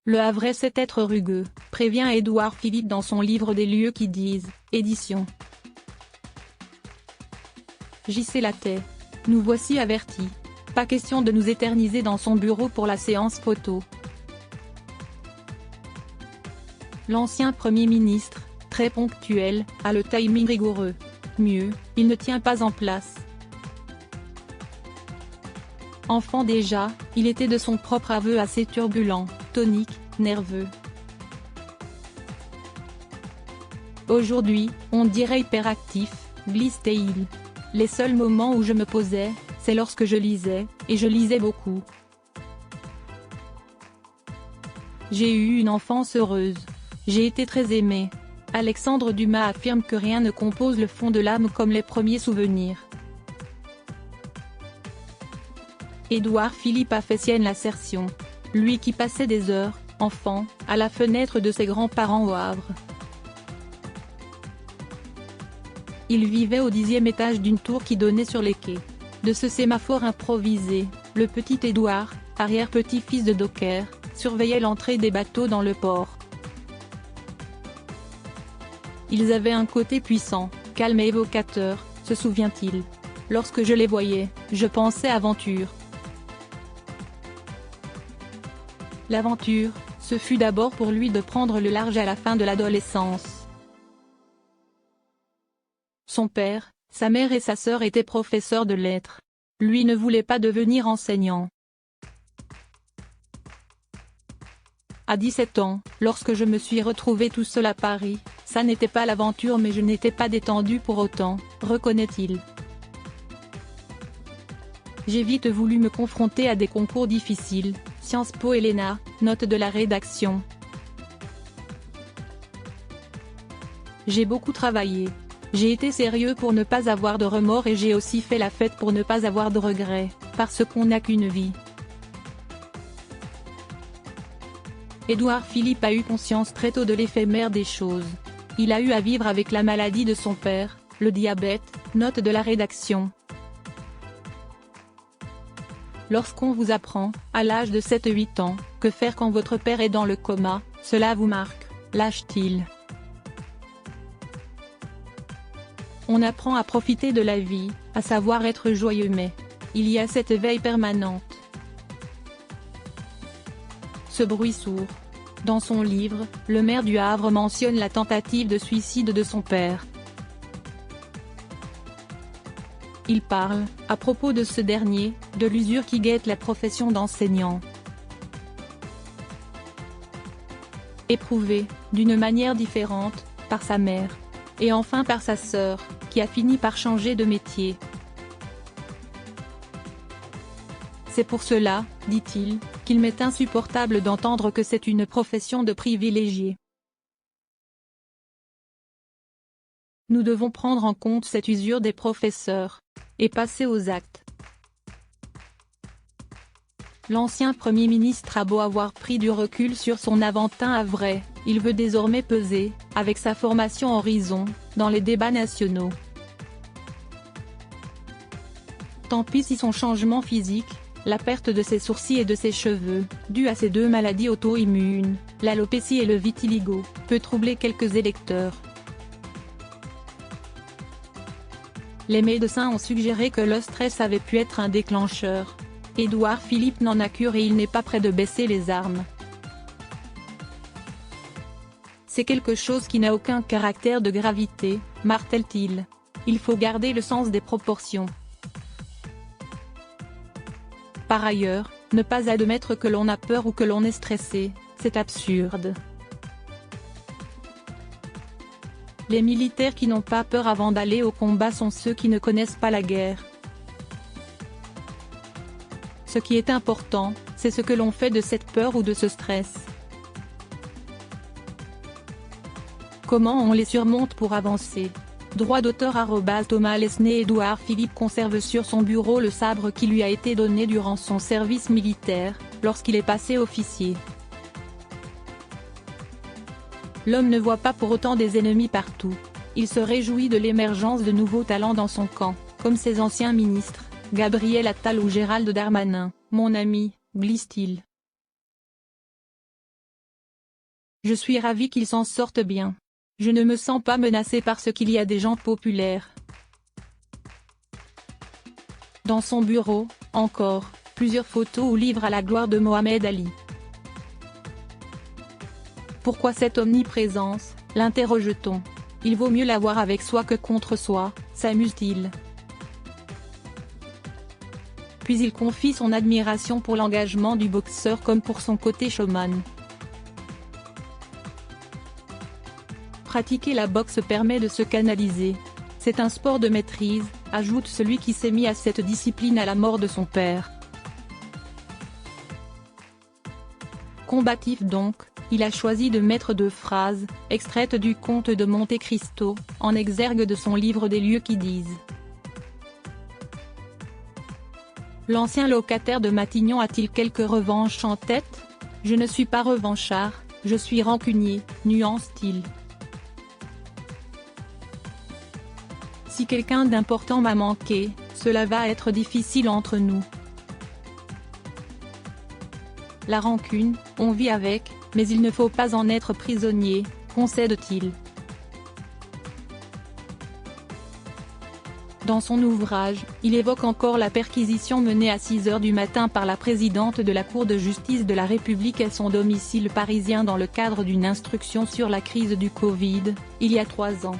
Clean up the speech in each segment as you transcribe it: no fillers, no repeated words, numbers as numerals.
Le Havrais sait être rugueux, prévient Édouard Philippe dans son livre Des lieux qui disent, édition J.C. Lattès. Nous voici avertis. Pas question de nous éterniser dans son bureau pour la séance photo. L'ancien Premier ministre, très ponctuel, a le timing rigoureux. Mieux, il ne tient pas en place. Enfant déjà, il était de son propre aveu assez turbulent, tonique, nerveux. Aujourd'hui, on dirait hyperactif, glisse-t-il. Les seuls moments où je me posais, c'est lorsque je lisais, et je lisais beaucoup. J'ai eu une enfance heureuse. J'ai été très aimé. Alexandre Dumas affirme que rien ne compose le fond de l'âme comme les premiers souvenirs. Édouard Philippe a fait sienne l'assertion. Lui qui passait des heures, enfant, à la fenêtre de ses grands-parents au Havre. Il vivait au 10e étage d'une tour qui donnait sur les quais. De ce sémaphore improvisé, le petit Édouard, arrière-petit-fils de docker, surveillait l'entrée des bateaux dans le port. Ils avaient un côté puissant, calme et évocateur, se souvient-il. Lorsque je les voyais, je pensais aventure. L'aventure, ce fut d'abord pour lui de prendre le large à la fin de l'adolescence. Son père, sa mère et sa sœur étaient professeurs de lettres. Lui ne voulait pas devenir enseignant. À 17 ans, lorsque je me suis retrouvé tout seul à Paris, ça n'était pas l'aventure mais je n'étais pas détendu pour autant, reconnaît-il. J'ai vite voulu me confronter à des concours difficiles, Sciences Po et l'ENA, note de la rédaction. J'ai beaucoup travaillé. J'ai été sérieux pour ne pas avoir de remords et j'ai aussi fait la fête pour ne pas avoir de regrets, parce qu'on n'a qu'une vie. Édouard Philippe a eu conscience très tôt de l'éphémère des choses. Il a eu à vivre avec la maladie de son père, le diabète, note de la rédaction. Lorsqu'on vous apprend, à l'âge de 7-8 ans, que faire quand votre père est dans le coma, cela vous marque, lâche-t-il. On apprend à profiter de la vie, à savoir être joyeux mais il y a cette veille permanente. Ce bruit sourd. Dans son livre, le maire du Havre mentionne la tentative de suicide de son père. Il parle, à propos de ce dernier, de l'usure qui guette la profession d'enseignant. Éprouvé, d'une manière différente, par sa mère. Et enfin par sa sœur, qui a fini par changer de métier. C'est pour cela, dit-il, qu'il m'est insupportable d'entendre que c'est une profession de privilégiés. Nous devons prendre en compte cette usure des professeurs, et passer aux actes. L'ancien Premier ministre a beau avoir pris du recul sur son Aventin havrais, il veut désormais peser, avec sa formation Horizon, dans les débats nationaux. Tant pis si son changement physique, la perte de ses sourcils et de ses cheveux, due à ses 2 maladies auto-immunes, l'alopécie et le vitiligo, peut troubler quelques électeurs. Les médecins ont suggéré que le stress avait pu être un déclencheur. Édouard Philippe n'en a cure et il n'est pas prêt de baisser les armes. C'est quelque chose qui n'a aucun caractère de gravité, martèle-t-il. Il faut garder le sens des proportions. Par ailleurs, ne pas admettre que l'on a peur ou que l'on est stressé, c'est absurde. Les militaires qui n'ont pas peur avant d'aller au combat sont ceux qui ne connaissent pas la guerre. Ce qui est important, c'est ce que l'on fait de cette peur ou de ce stress. Comment on les surmonte pour avancer. Droit d'auteur @Thomas Lesné. Édouard Philippe conserve sur son bureau le sabre qui lui a été donné durant son service militaire, lorsqu'il est passé officier. L'homme ne voit pas pour autant des ennemis partout. Il se réjouit de l'émergence de nouveaux talents dans son camp, comme ses anciens ministres, Gabriel Attal ou Gérald Darmanin. Mon ami, glisse-t-il. Je suis ravi qu'il s'en sorte bien. Je ne me sens pas menacé parce qu'il y a des gens populaires. Dans son bureau, encore, plusieurs photos ou livres à la gloire de Mohamed Ali. Pourquoi cette omniprésence, l'interroge-t-on. Il vaut mieux l'avoir avec soi que contre soi, s'amuse-t-il. Puis il confie son admiration pour l'engagement du boxeur comme pour son côté showman. Pratiquer la boxe permet de se canaliser. C'est un sport de maîtrise, ajoute celui qui s'est mis à cette discipline à la mort de son père. Combatif donc, il a choisi de mettre 2 phrases, extraites du Comte de Monte Cristo, en exergue de son livre des lieux qui disent. L'ancien locataire de Matignon a-t-il quelque revanche en tête? Je ne suis pas revanchard, je suis rancunier, nuance-t-il. Si quelqu'un d'important m'a manqué, cela va être difficile entre nous. La rancune, on vit avec, mais il ne faut pas en être prisonnier, concède-t-il. Dans son ouvrage, il évoque encore la perquisition menée à 6 h du matin par la présidente de la Cour de justice de la République à son domicile parisien dans le cadre d'une instruction sur la crise du Covid, il y a 3 ans.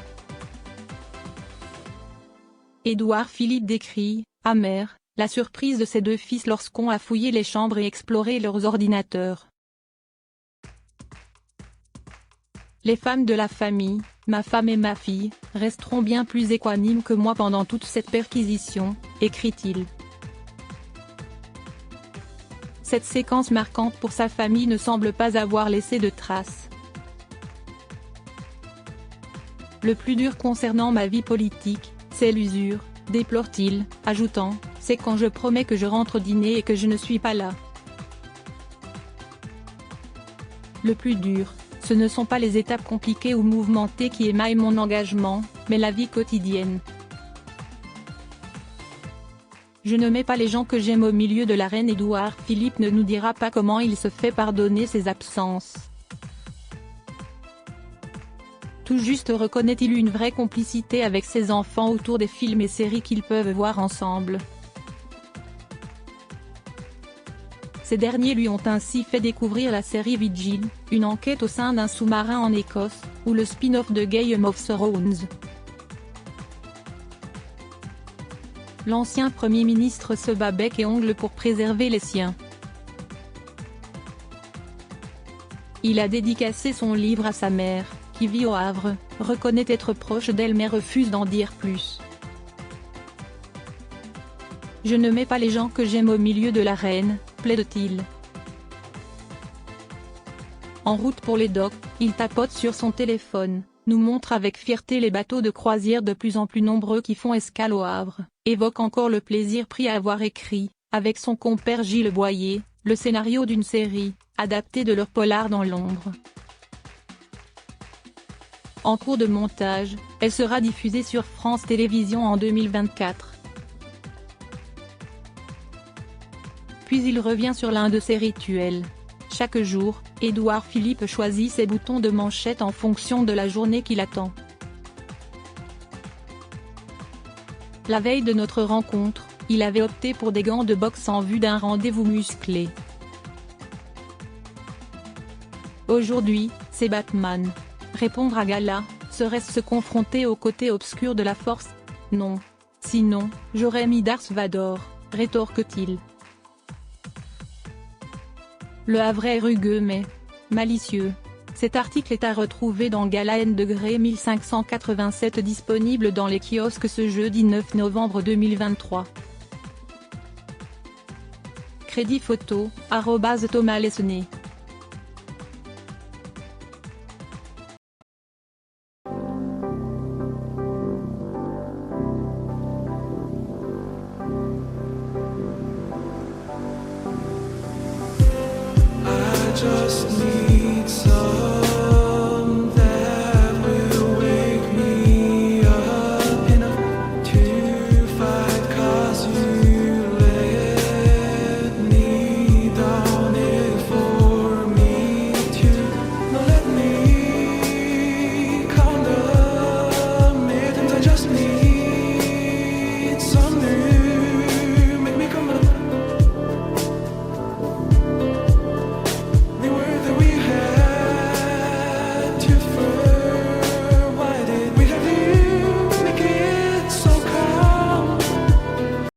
Édouard Philippe décrit, amer, la surprise de ses 2 fils lorsqu'on a fouillé les chambres et exploré leurs ordinateurs. Les femmes de la famille, ma femme et ma fille, resteront bien plus équanimes que moi pendant toute cette perquisition, écrit-il. Cette séquence marquante pour sa famille ne semble pas avoir laissé de traces. Le plus dur concernant ma vie politique, c'est l'usure, déplore-t-il, ajoutant, c'est quand je promets que je rentre dîner et que je ne suis pas là. Le plus dur, ce ne sont pas les étapes compliquées ou mouvementées qui émaillent mon engagement, mais la vie quotidienne. Je ne mets pas les gens que j'aime au milieu de l'arène. Édouard Philippe ne nous dira pas comment il se fait pardonner ses absences. Tout juste reconnaît-il une vraie complicité avec ses enfants autour des films et séries qu'ils peuvent voir ensemble. Ces derniers lui ont ainsi fait découvrir la série Vigil, une enquête au sein d'un sous-marin en Écosse, ou le spin-off de Game of Thrones. L'ancien Premier ministre se bat bec et ongles pour préserver les siens. Il a dédicacé son livre à sa mère, qui vit au Havre, reconnaît être proche d'elle mais refuse d'en dire plus. Je ne mets pas les gens que j'aime au milieu de l'arène, plaide-t-il. En route pour les docks, il tapote sur son téléphone, nous montre avec fierté les bateaux de croisière de plus en plus nombreux qui font escale au Havre, évoque encore le plaisir pris à avoir écrit, avec son compère Gilles Boyer, le scénario d'une série, adaptée de leur polar dans l'ombre. En cours de montage, elle sera diffusée sur France Télévisions en 2024. Puis il revient sur l'un de ses rituels. Chaque jour, Édouard Philippe choisit ses boutons de manchette en fonction de la journée qui l'attend. La veille de notre rencontre, il avait opté pour des gants de boxe en vue d'un rendez-vous musclé. Aujourd'hui, c'est Batman. Répondre à Gala, serait-ce se confronter au côté obscur de la force? Non. Sinon, j'aurais mis Darth Vader, rétorque-t-il. Le Havre est rugueux mais malicieux. Cet article est à retrouver dans Gala N° 1587 disponible dans les kiosques ce jeudi 9 novembre 2023. Crédit photo, @Thomas Lesné.